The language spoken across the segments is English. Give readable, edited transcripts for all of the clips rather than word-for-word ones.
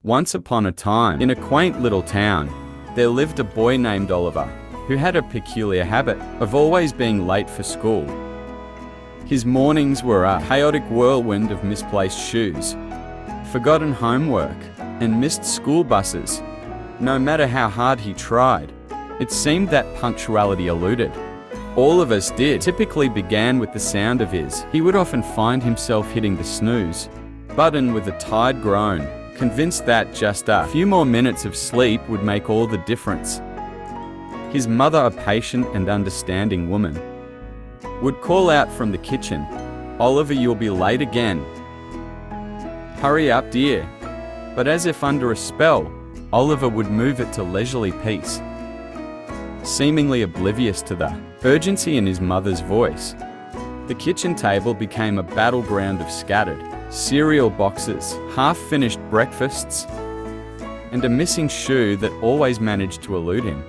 Once upon a time, in a quaint little town, there lived a boy named Oliver, who had a peculiar habit of always being late for school. His mornings were a chaotic whirlwind of misplaced shoes, forgotten homework, and missed school buses. No matter how hard he tried, it seemed that punctuality eluded. All of us did. Typically began with the sound of his. He would often find himself hitting the snooze button with a tired groan, convinced that just a few more minutes of sleep would make all the difference. His mother, a patient and understanding woman, would call out from the kitchen, "Oliver, you'll be late again. Hurry up, dear." But as if under a spell, Oliver would move it to leisurely pace, seemingly oblivious to the urgency in his mother's voice. The kitchen table became a battleground of scattered cereal boxes, half-finished breakfasts, and a missing shoe that always managed to elude him.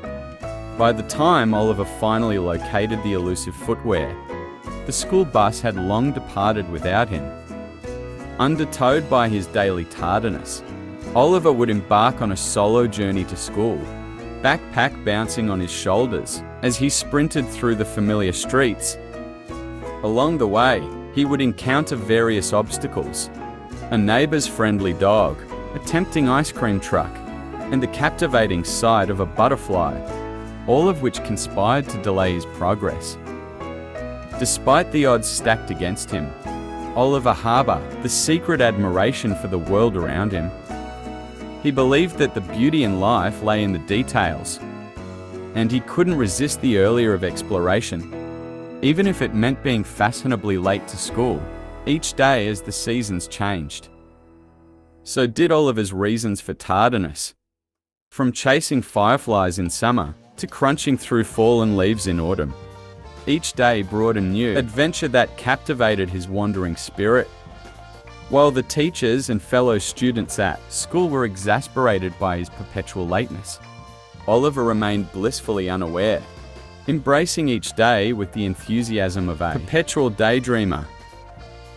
By the time Oliver finally located the elusive footwear, the school bus had long departed without him. Undertowed by his daily tardiness, Oliver would embark on a solo journey to school, backpack bouncing on his shoulders as he sprinted through the familiar streets. Along the way, he would encounter various obstacles: a neighbor's friendly dog, a tempting ice cream truck, and the captivating sight of a butterfly, all of which conspired to delay his progress. Despite the odds stacked against him, Oliver harbored the secret admiration for the world around him. He believed that the beauty in life lay in the details, and he couldn't resist the allure of exploration, even if it meant being fashionably late to school each day as the seasons changed. So did Oliver's reasons for tardiness. From chasing fireflies in summer to crunching through fallen leaves in autumn, each day brought a new adventure that captivated his wandering spirit. While the teachers and fellow students at school were exasperated by his perpetual lateness, Oliver remained blissfully unaware, embracing each day with the enthusiasm of a perpetual daydreamer.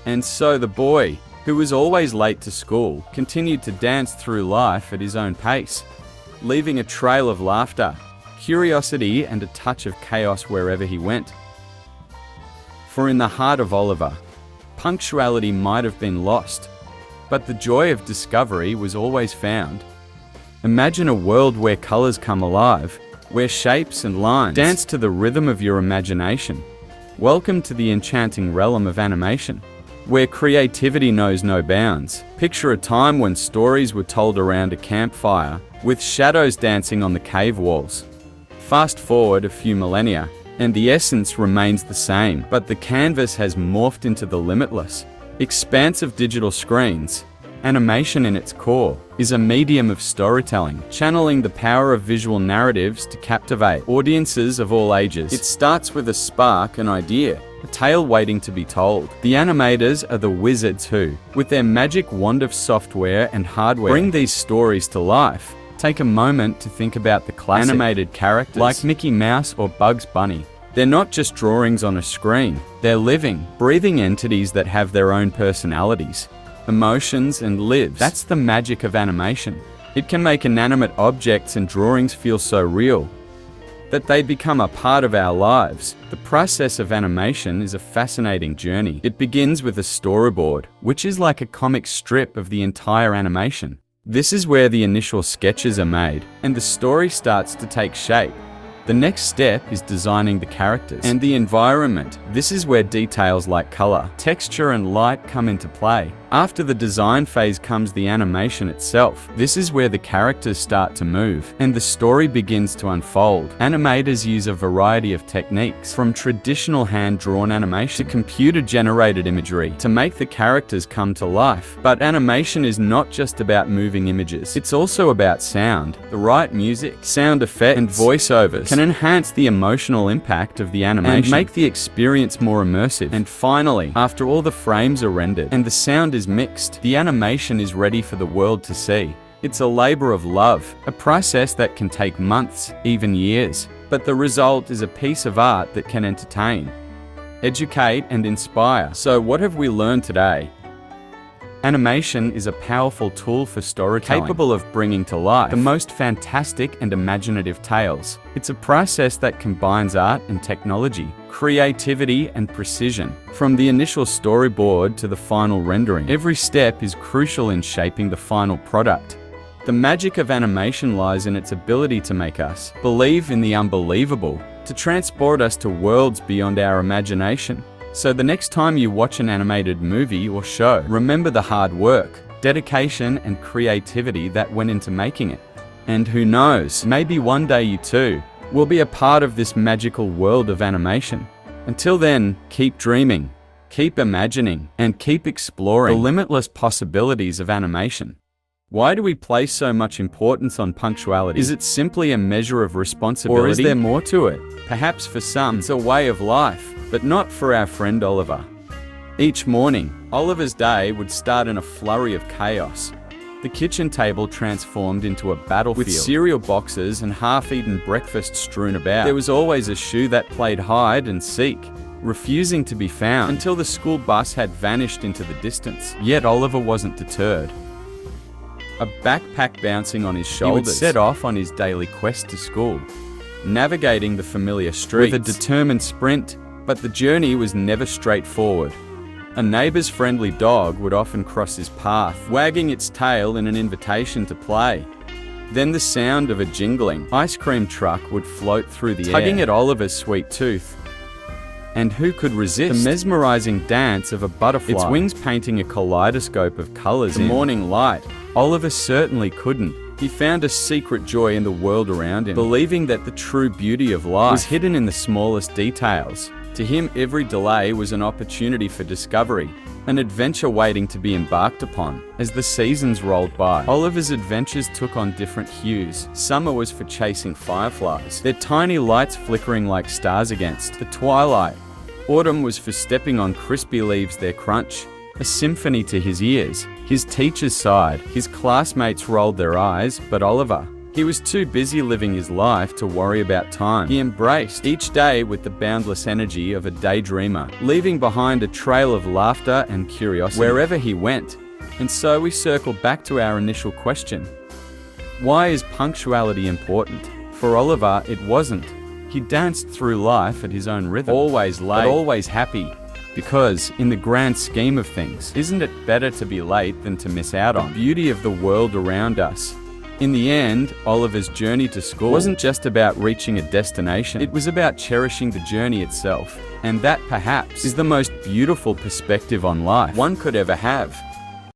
And so the boy, who was always late to school, continued to dance through life at his own pace, leaving a trail of laughter, curiosity, and a touch of chaos wherever he went. For in the heart of Oliver, punctuality might have been lost, but the joy of discovery was always found. Imagine a world where colors come alive, where shapes and lines dance to the rhythm of your imagination. Welcome to the enchanting realm of animation, where creativity knows no bounds. Picture a time when stories were told around a campfire, with shadows dancing on the cave walls. Fast forward a few millennia, and the essence remains the same, but the canvas has morphed into the limitless expanse of digital screens. Animation in its core is a medium of storytelling, channeling the power of visual narratives to captivate audiences of all ages. It starts with a spark, an idea, a tale waiting to be told. The animators are the wizards who, with their magic wand of software and hardware, bring these stories to life. Take a moment to think about the classic animated characters like Mickey Mouse or Bugs Bunny. They're not just drawings on a screen. They're living, breathing entities that have their own personalities, emotions, and lives. That's the magic of animation. It can make inanimate objects and drawings feel so real that they become a part of our lives. The process of animation is a fascinating journey. It begins with a storyboard, which is like a comic strip of the entire animation. This is where the initial sketches are made, and the story starts to take shape. The next step is designing the characters and the environment. This is where details like color, texture, and light come into play. After the design phase comes the animation itself. This is where the characters start to move and the story begins to unfold. Animators use a variety of techniques, from traditional hand-drawn animation to computer-generated imagery, to make the characters come to life. But animation is not just about moving images. It's also about sound. The right music, sound effects, and voiceovers can enhance the emotional impact of the animation and make the experience more immersive. And finally, after all the frames are rendered and the sound is mixed, the animation is ready for the world to see. It's a labor of love, a process that can take months, even years. But the result is a piece of art that can entertain, educate, and inspire. So what have we learned today? Animation is a powerful tool for storytelling, capable of bringing to life the most fantastic and imaginative tales. It's a process that combines art and technology, creativity and precision. From the initial storyboard to the final rendering, every step is crucial in shaping the final product. The magic of animation lies in its ability to make us believe in the unbelievable, to transport us to worlds beyond our imagination. So the next time you watch an animated movie or show, remember the hard work, dedication, and creativity that went into making it. And who knows, maybe one day you too will be a part of this magical world of animation. Until then, keep dreaming, keep imagining, and keep exploring the limitless possibilities of animation. Why do we place so much importance on punctuality? Is it simply a measure of responsibility? Or is there more to it? Perhaps for some, it's a way of life, but not for our friend Oliver. Each morning, Oliver's day would start in a flurry of chaos. The kitchen table transformed into a battlefield, with cereal boxes and half-eaten breakfast strewn about. There was always a shoe that played hide and seek, refusing to be found, until the school bus had vanished into the distance. Yet Oliver wasn't deterred. A backpack bouncing on his shoulders, he would set off on his daily quest to school, navigating the familiar streets with a determined sprint, but the journey was never straightforward. A neighbor's friendly dog would often cross his path, wagging its tail in an invitation to play. Then the sound of a jingling ice cream truck would float through the air, tugging at Oliver's sweet tooth. And who could resist the mesmerizing dance of a butterfly, its wings painting a kaleidoscope of colors in the morning light? Oliver certainly couldn't. He found a secret joy in the world around him, believing that the true beauty of life was hidden in the smallest details. To him, every delay was an opportunity for discovery, an adventure waiting to be embarked upon. As the seasons rolled by, Oliver's adventures took on different hues. Summer was for chasing fireflies, their tiny lights flickering like stars against the twilight. Autumn was for stepping on crispy leaves, their crunch a symphony to his ears. His teachers sighed, his classmates rolled their eyes, but Oliver, he was too busy living his life to worry about time. He embraced each day with the boundless energy of a daydreamer, leaving behind a trail of laughter and curiosity wherever he went. And so we circle back to our initial question. Why is punctuality important? For Oliver, it wasn't. He danced through life at his own rhythm, always late, but always happy. Because, in the grand scheme of things, isn't it better to be late than to miss out on the beauty of the world around us? In the end, Oliver's journey to school wasn't just about reaching a destination. It was about cherishing the journey itself. And that, perhaps, is the most beautiful perspective on life one could ever have.